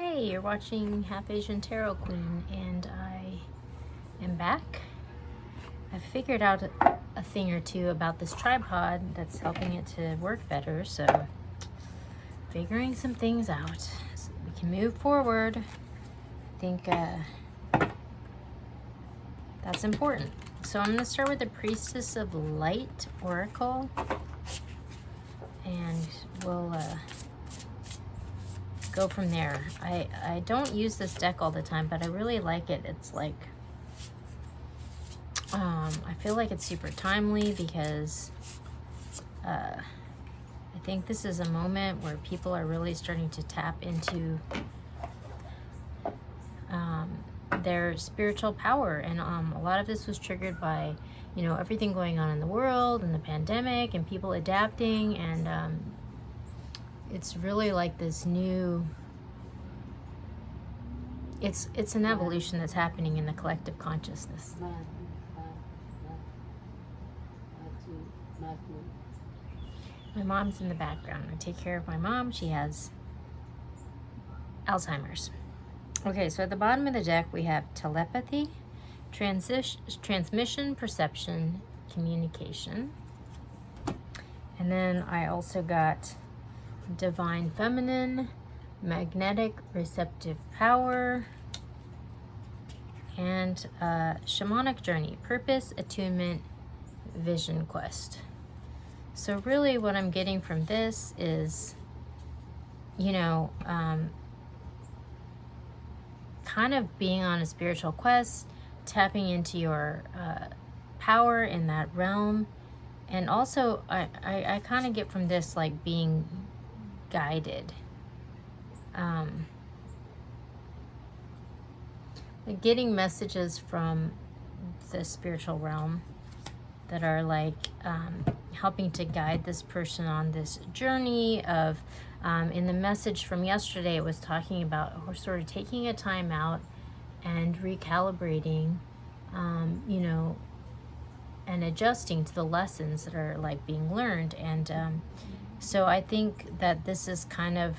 Hey, you're watching Half Asian Tarot Queen, and I am back. I've figured out a thing or two about this tripod that's helping it to work better, so figuring some things out so we can move forward. I think that's important. So I'm going to start with the Priestess of Light Oracle, and we'll go from there. I don't use this deck all the time, but I really like it. It's like, I feel like it's super timely because I think this is a moment where people are really starting to tap into their spiritual power. And a lot of this was triggered by, you know, everything going on in the world and the pandemic and people adapting. And it's really like this new, it's an evolution that's happening in the collective consciousness. My mom's in the background. I take care of my mom. She has Alzheimer's. Okay, so at the bottom of the deck we have telepathy, transmission, perception, communication. And then I also got divine feminine, magnetic receptive power, and shamanic journey, purpose, attunement, vision quest. So really what I'm getting from this is, you know, kind of being on a spiritual quest, tapping into your power in that realm. And also I kind of get from this like being guided. Getting messages from the spiritual realm that are like helping to guide this person on this journey of, in the message from yesterday, it was talking about we're sort of taking a time out and recalibrating, you know, and adjusting to the lessons that are like being learned. And so I think that this is kind of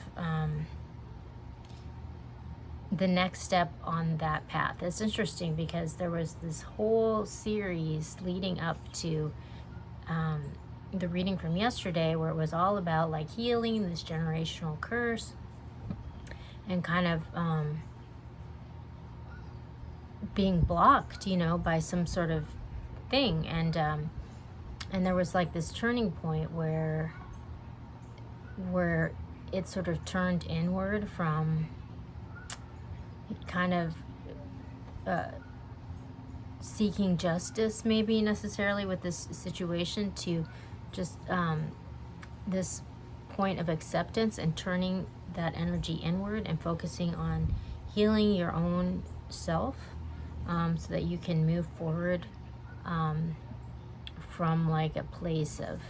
the next step on that path. It's interesting because there was this whole series leading up to the reading from yesterday where it was all about like healing this generational curse and kind of being blocked, you know, by some sort of thing. And there was like this turning point where it sort of turned inward from kind of seeking justice, maybe necessarily with this situation, to just this point of acceptance and turning that energy inward and focusing on healing your own self, so that you can move forward from like a place of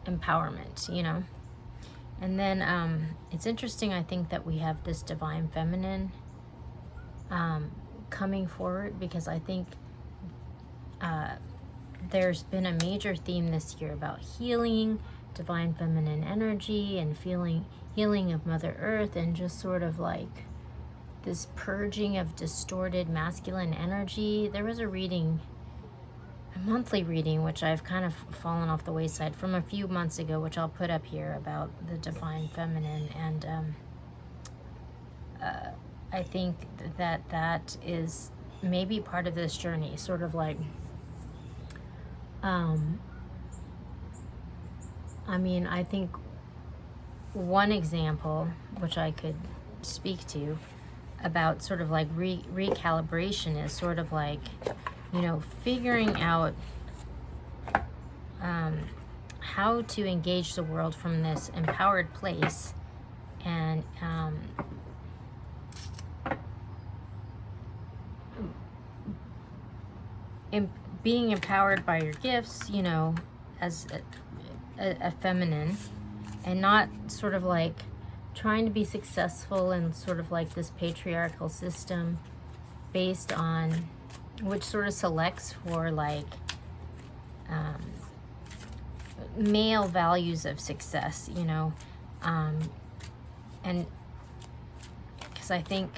empowerment, you know. And then it's interesting, I think, that we have this divine feminine coming forward, because I think there's been a major theme this year about healing, divine feminine energy, and healing of Mother Earth, and just sort of like this purging of distorted masculine energy. There was a monthly reading, which I've kind of fallen off the wayside, from a few months ago, which I'll put up here, about the divine feminine. And I think that is maybe part of this journey, sort of like, I mean, I think one example, which I could speak to about sort of like recalibration, is sort of like, you know, figuring out how to engage the world from this empowered place, and being empowered by your gifts, you know, as a feminine, and not sort of like trying to be successful in sort of like this patriarchal system based on, which sort of selects for like male values of success, you know, and because I think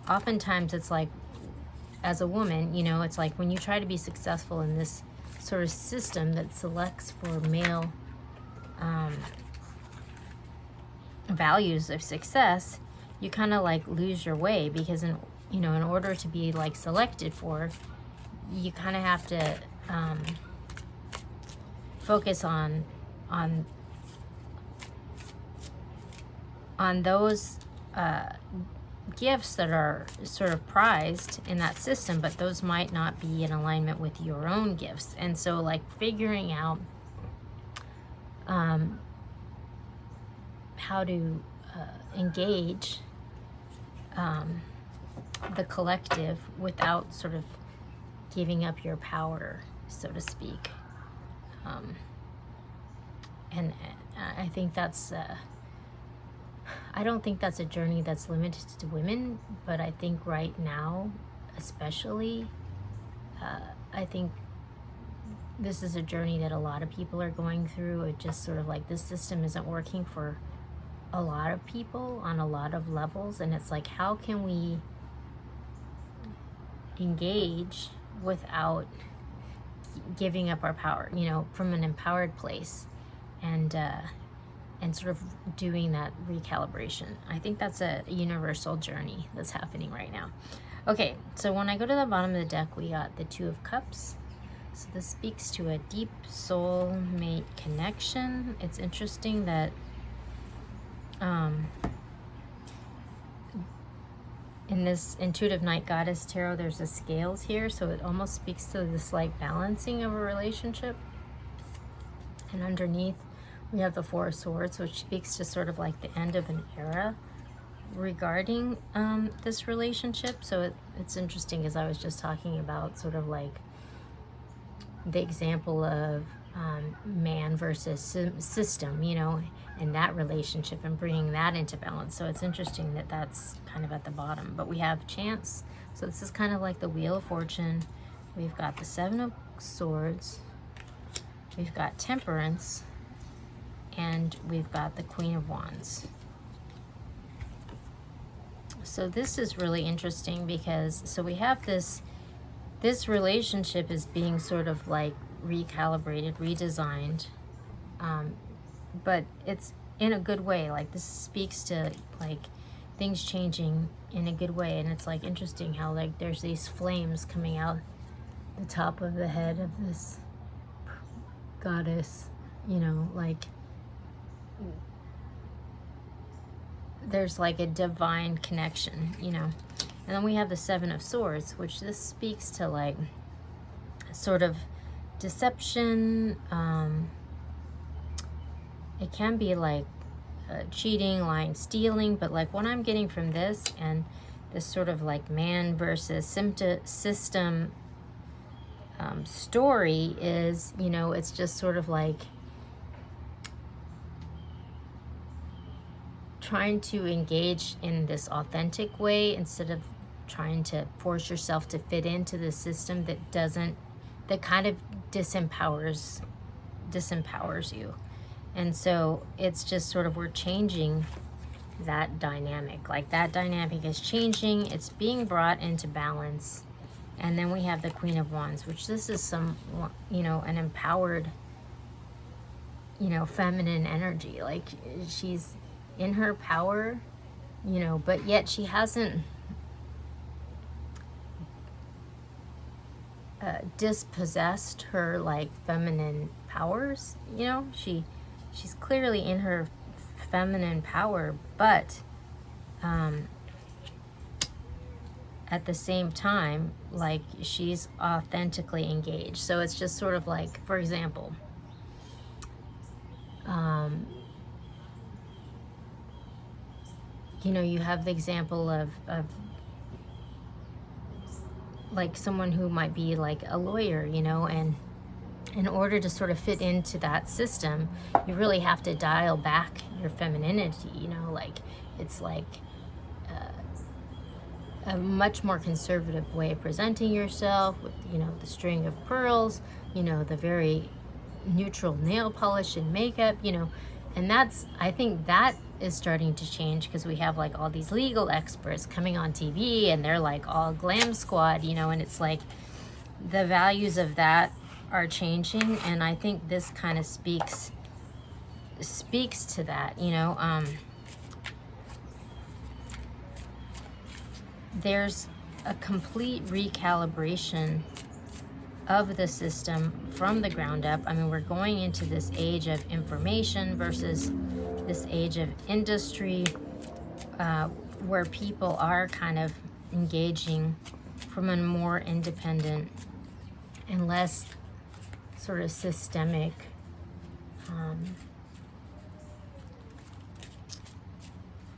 oftentimes it's like, as a woman, you know, it's like when you try to be successful in this sort of system that selects for male values of success, you kind of like lose your way, because in order to be like selected for, you kind of have to focus on those gifts that are sort of prized in that system, but those might not be in alignment with your own gifts. And so like figuring out how to engage the collective without sort of giving up your power, so to speak. And I think that's I don't think that's a journey that's limited to women, but I think right now especially, I think this is a journey that a lot of people are going through. It just sort of like, this system isn't working for a lot of people on a lot of levels, and it's like, how can we engage without giving up our power, you know, from an empowered place, and sort of doing that recalibration. I think that's a universal journey that's happening right now. Okay, so when I go to the bottom of the deck, we got the Two of Cups. So this speaks to a deep soulmate connection. It's interesting that in this Intuitive Night Goddess Tarot, there's the scales here, so it almost speaks to this like balancing of a relationship. And underneath we have the Four of Swords, which speaks to sort of like the end of an era regarding this relationship. So it's interesting, because I was just talking about sort of like the example of man versus system, you know, and that relationship, and bringing that into balance. So it's interesting that that's kind of at the bottom. But we have Chance, so this is kind of like the Wheel of Fortune. We've got the Seven of Swords, we've got Temperance, and we've got the Queen of Wands. So this is really interesting, because so we have this relationship is being sort of like recalibrated, redesigned, but it's in a good way. Like, this speaks to like things changing in a good way. And it's like interesting how like there's these flames coming out the top of the head of this goddess, you know, like there's like a divine connection, you know. And then we have the Seven of Swords, which this speaks to like sort of deception. It can be like cheating, lying, stealing, but like what I'm getting from this and this sort of like man versus system story is, you know, it's just sort of like trying to engage in this authentic way instead of trying to force yourself to fit into the system that kind of disempowers you. And so it's just sort of, we're changing that dynamic. Like, that dynamic is changing, it's being brought into balance. And then we have the Queen of Wands, which this is some, you know, an empowered, you know, feminine energy. Like, she's in her power, you know, but yet she hasn't dispossessed her like feminine powers, you know. She's clearly in her feminine power, but at the same time, like, she's authentically engaged. So it's just sort of like, for example, you know, you have the example of like someone who might be like a lawyer, you know, and in order to sort of fit into that system, you really have to dial back your femininity, you know. Like, it's like a much more conservative way of presenting yourself with, you know, the string of pearls, you know, the very neutral nail polish and makeup, you know. And that's, I think that is starting to change, because we have like all these legal experts coming on TV and they're like all glam squad, you know, and it's like the values of that are changing. And I think this kind of speaks to that, you know. There's a complete recalibration of the system from the ground up. I mean, we're going into this age of information versus this age of industry, where people are kind of engaging from a more independent and less sort of systemic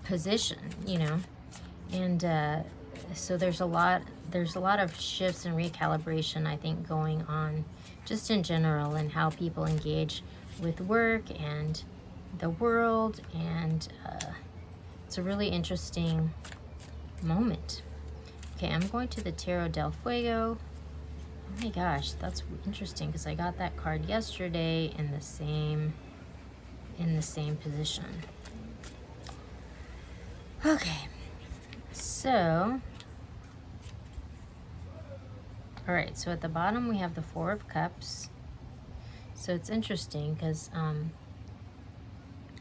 position, you know. And so there's a lot of shifts and recalibration, I think, going on just in general, and how people engage with work and the world. And it's a really interesting moment. Okay, I'm going to the Tarot del Fuego. Oh my gosh, that's interesting, because I got that card yesterday in the same position. Okay, so all right, so at the bottom we have the Four of Cups. So it's interesting because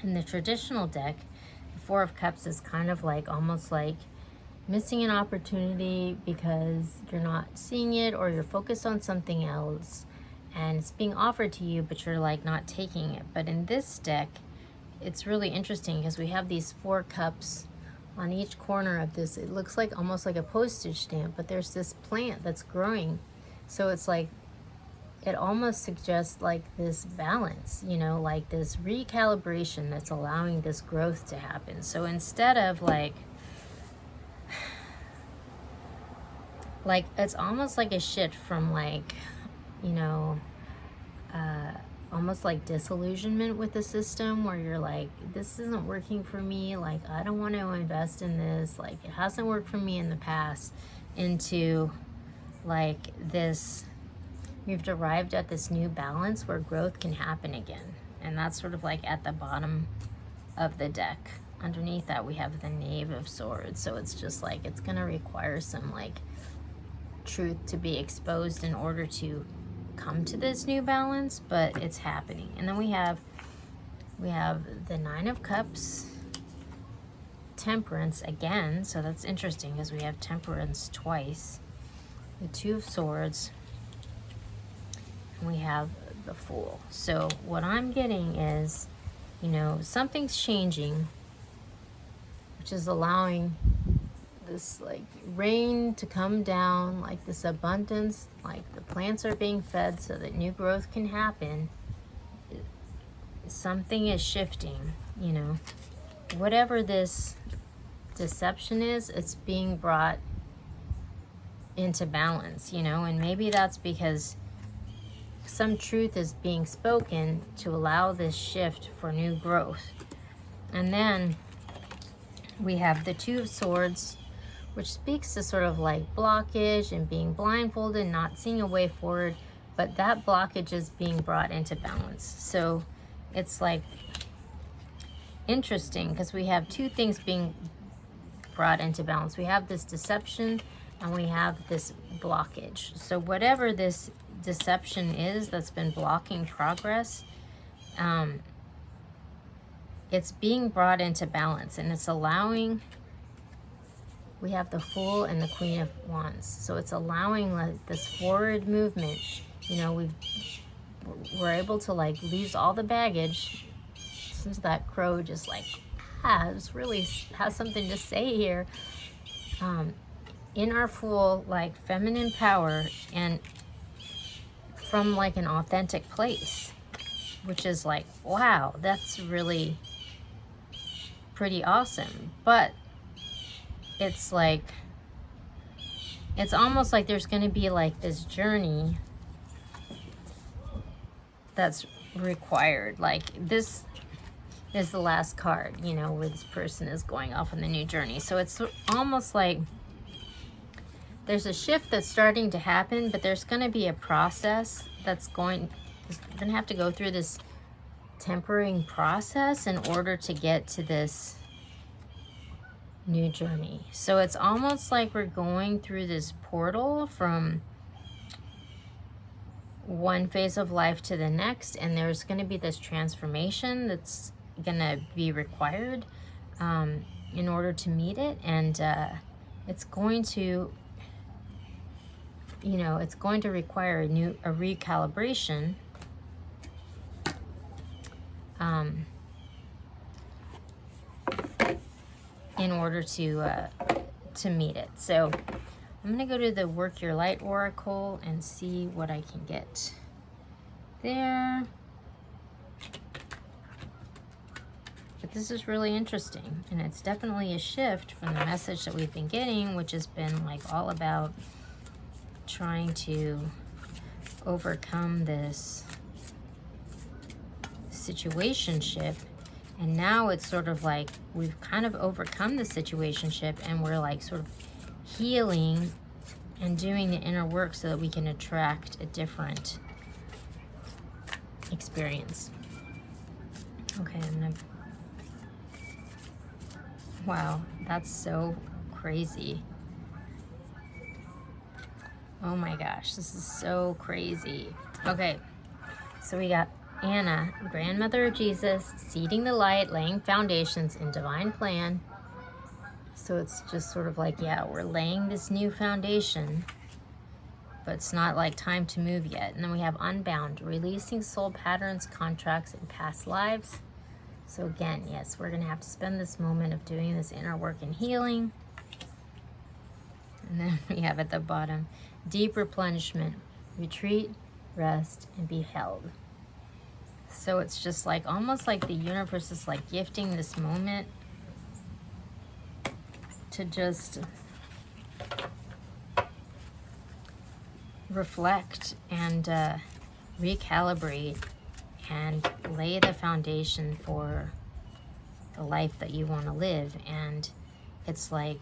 in the traditional deck, the Four of Cups is kind of like almost like missing an opportunity because you're not seeing it, or you're focused on something else and it's being offered to you, but you're like not taking it. But in this deck, it's really interesting because we have these four cups on each corner of this. It looks like almost like a postage stamp, but there's this plant that's growing. So it's like, it almost suggests like this balance, you know, like this recalibration that's allowing this growth to happen. So instead of like it's almost like a shift from like, you know, almost like disillusionment with the system, where you're like, this isn't working for me, like I don't want to invest in this, like it hasn't worked for me in the past, into like this, we've arrived at this new balance where growth can happen again. And that's sort of like at the bottom of the deck. Underneath that we have the Knave of Swords. So it's just like, it's gonna require some like truth to be exposed in order to come to this new balance, but it's happening. And then we have the Nine of Cups, Temperance again, so that's interesting because we have Temperance twice, the Two of Swords, and we have the Fool. So what I'm getting is, you know, something's changing, which is allowing this like rain to come down, like this abundance, like the plants are being fed so that new growth can happen. Something is shifting, you know, whatever this deception is, it's being brought into balance, you know. And maybe that's because some truth is being spoken to allow this shift for new growth. And then we have the Two of Swords, which speaks to sort of like blockage and being blindfolded, not seeing a way forward, but that blockage is being brought into balance. So it's like interesting because we have two things being brought into balance. We have this deception and we have this blockage. So whatever this deception is that's been blocking progress, it's being brought into balance, and it's allowing, we have the Fool and the Queen of Wands. So it's allowing like this forward movement. You know, we're able to like lose all the baggage. Since that crow just like, just really has something to say here. In our Fool, like feminine power, and from like an authentic place, which is like, wow, that's really pretty awesome. But it's like, it's almost like there's going to be like this journey that's required. Like this is the last card, you know, where this person is going off on the new journey. So it's almost like there's a shift that's starting to happen, but there's going to be a process that's going to have to go through this tempering process in order to get to this new journey. So it's almost like we're going through this portal from one phase of life to the next, and there's going to be this transformation that's going to be required in order to meet it. And it's going to, you know, it's going to require a recalibration in order to meet it. So I'm going to go to the Work Your Light Oracle and see what I can get there. But this is really interesting, and it's definitely a shift from the message that we've been getting, which has been like all about trying to overcome this situationship. And now it's sort of like we've kind of overcome the situationship, and we're like sort of healing and doing the inner work so that we can attract a different experience. Okay, wow, that's so crazy. Oh my gosh, this is so crazy. Okay, so we got Anna, grandmother of Jesus, seeding the light, laying foundations in divine plan. So it's just sort of like, yeah, we're laying this new foundation, but it's not like time to move yet. And then we have Unbound, releasing soul patterns, contracts, and past lives. So again, yes, we're going to have to spend this moment of doing this inner work and healing. And then we have at the bottom, deep replenishment, retreat, rest, and be held. So it's just like almost like the universe is like gifting this moment to just reflect and recalibrate and lay the foundation for the life that you want to live. And it's like,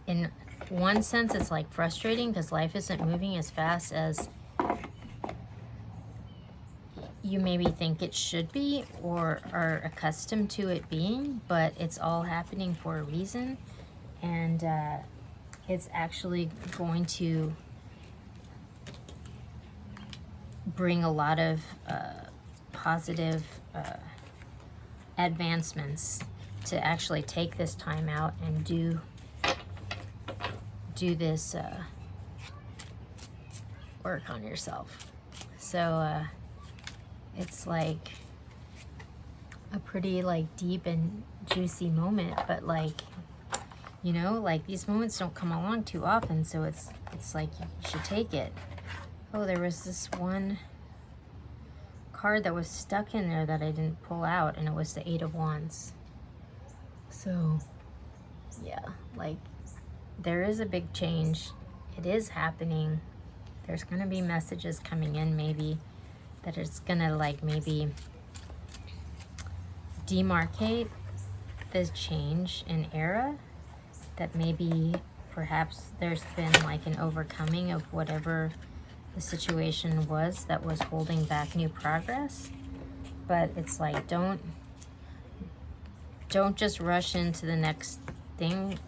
in one sense, it's like frustrating because life isn't moving as fast as you maybe think it should be or are accustomed to it being, but it's all happening for a reason. And it's actually going to bring a lot of positive advancements to actually take this time out and do this work on yourself. So it's like a pretty like deep and juicy moment, but like, you know, like these moments don't come along too often, so it's like you should take it. Oh, there was this one card that was stuck in there that I didn't pull out, and it was the 8 of Wands. So yeah, like there is a big change. It is happening. There's gonna be messages coming in maybe that it's gonna like maybe demarcate this change in era, that maybe perhaps there's been like an overcoming of whatever the situation was that was holding back new progress. But it's like, don't just rush into the next thing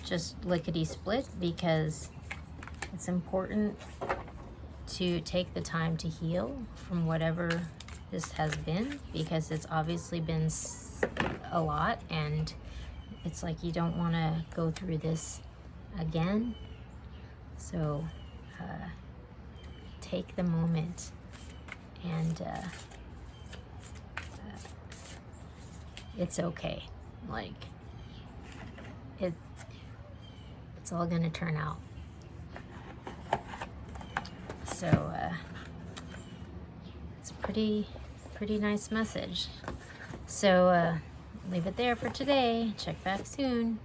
just lickety split, because it's important to take the time to heal from whatever this has been, because it's obviously been a lot, and it's like you don't want to go through this again. So take the moment and it's okay. Like it's all gonna turn out. So it's a pretty nice message. So leave it there for today. Check back soon.